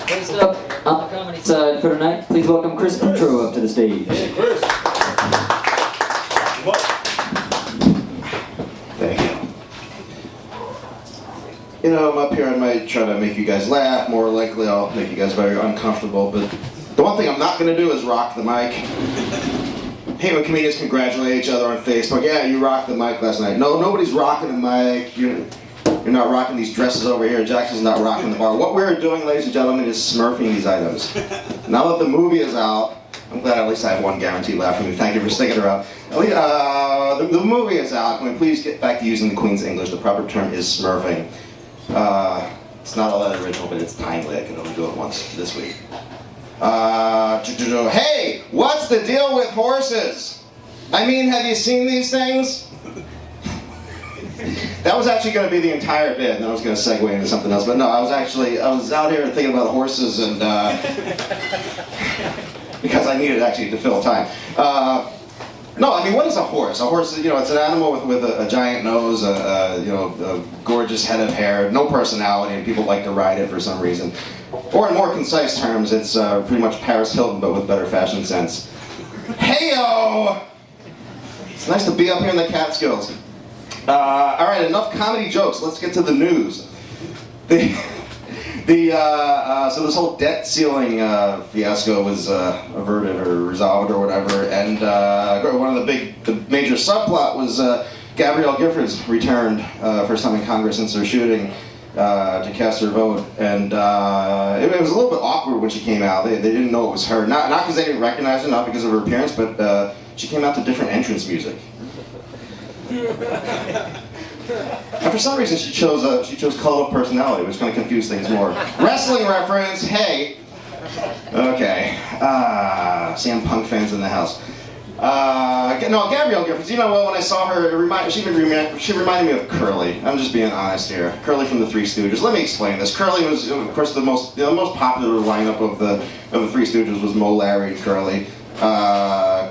Next up on the comedy side for tonight, please welcome Chris Putro up to the stage. Hey, Chris. Thank you. You know, I'm up here, I might try to make you guys laugh. More likely I'll make you guys very uncomfortable, but the one thing I'm not going to do is rock the mic. Hey, when comedians congratulate each other on Facebook, yeah, you rocked the mic last night. No, nobody's rocking the mic. You're not rocking these dresses over here. Jackson's not rocking the bar. What we're doing, ladies and gentlemen, is smurfing these items. Now that the movie is out, I'm glad at least I have one guaranteed laugh from you. Thank you for sticking around. The movie is out. Can we please get back to using the Queen's English? The proper term is smurfing. It's not all that original, but it's timely. I can only do it once this week. Hey, what's the deal with horses? I mean, have you seen these things? That was actually going to be the entire bit, and I was going to segue into something else. But no, I was out here thinking about horses, and because I needed actually to fill time. No, I mean, what is a horse? A horse, it's an animal with a giant nose, a gorgeous head of hair, no personality, and people like to ride it for some reason. Or in more concise terms, it's pretty much Paris Hilton, but with better fashion sense. Hey-o! It's nice to be up here in the Catskills. All right, enough comedy jokes. Let's get to the news. So this whole debt ceiling fiasco was averted or resolved or whatever, and one of the major subplot was Gabrielle Giffords returned first time in Congress since her shooting to cast her vote, and it was a little bit awkward when she came out. They didn't know it was her, not because they didn't recognize her, not because of her appearance, but she came out to different entrance music. And for some reason she chose Color of Personality, which kind of confused things more. Wrestling reference, hey! Okay. CM Punk fans in the house. No, Gabrielle Giffords, you know what, when I saw her, she reminded me of Curly. I'm just being honest here. Curly from the Three Stooges. Let me explain this. Curly was, of course, the most popular lineup of the Three Stooges was Moe, Larry, and Curly.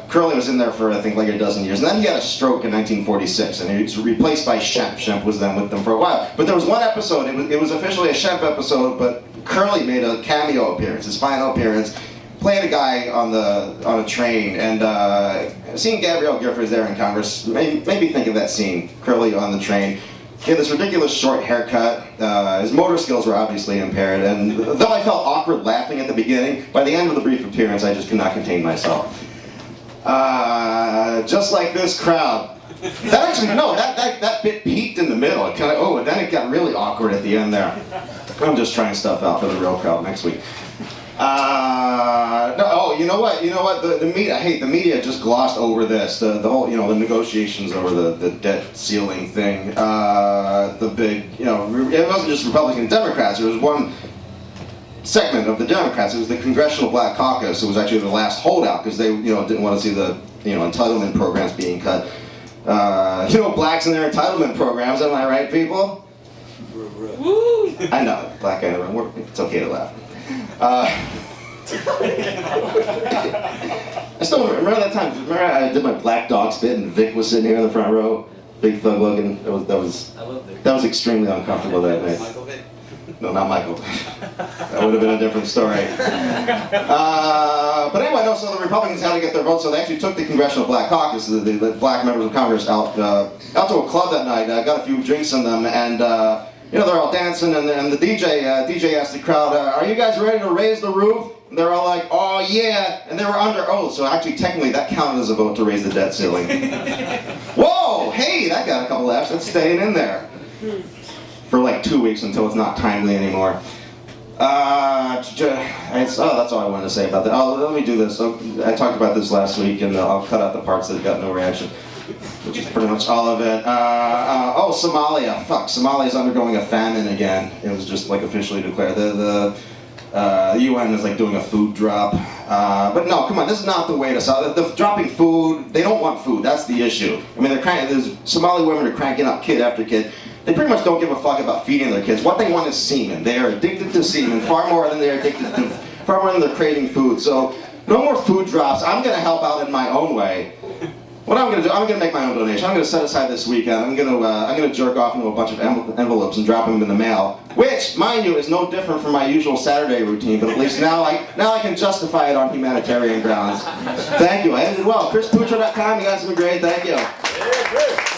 Curly was in there for, I think, like a dozen years. And then he had a stroke in 1946, and he was replaced by Shemp. Shemp was then with them for a while. But there was one episode, it was officially a Shemp episode, but Curly made a cameo appearance, his final appearance, playing a guy on a train, and seeing Gabrielle Giffords there in Congress made me think of that scene, Curly on the train. He had this ridiculous short haircut, his motor skills were obviously impaired, and though I felt awkward laughing at the beginning, by the end of the brief appearance I just could not contain myself. Just like this crowd. That bit peaked in the middle. It and then it got really awkward at the end there. I'm just trying stuff out for the real crowd next week. You know what? The media. The media just glossed over this. The whole, the negotiations over the debt ceiling thing. The big, it wasn't just Republicans and Democrats. It was one segment of the Democrats. It was the Congressional Black Caucus. It was actually the last holdout because they, didn't want to see the, entitlement programs being cut. Blacks and their entitlement programs. Am I right, people? Woo! I know, black guy in the room. It's okay to laugh. I still remember that time. Remember I did my black dog spit and Vic was sitting here in the front row, big thug looking. That was extremely uncomfortable that night. Michael Vick. No, not Michael. That would have been a different story. But anyway, so the Republicans had to get their vote, so they actually took the Congressional Black Caucus, the black members of Congress, out to a club that night. Got a few drinks in them, and they're all dancing, and the DJ asked the crowd, "Are you guys ready to raise the roof?" And they're all like, "Oh yeah," and they were under oath, so actually technically that counted as a vote to raise the debt ceiling. Whoa! Hey, that got a couple laughs. That's staying in there for like 2 weeks until it's not timely anymore. That's all I wanted to say about that. Let me do this. I talked about this last week, and I'll cut out the parts that got no reaction, which is pretty much all of it. Somalia. Fuck, Somalia's undergoing a famine again. It was just like officially declared. The UN is like doing a food drop. But no, come on, this is not the way to solve it. Dropping food, they don't want food. That's the issue. I mean, there's Somali women are cranking up kid after kid. They pretty much don't give a fuck about feeding their kids. What they want is semen. They are addicted to semen far more than they're craving food. So no more food drops. I'm going to help out in my own way. What I'm gonna do, I'm gonna make my own donation. I'm gonna set aside this weekend. I'm gonna jerk off into a bunch of envelopes and drop them in the mail. Which, mind you, is no different from my usual Saturday routine. But at least now I can justify it on humanitarian grounds. Thank you. I ended well. ChrisPutro.com. You guys have been great. Thank you.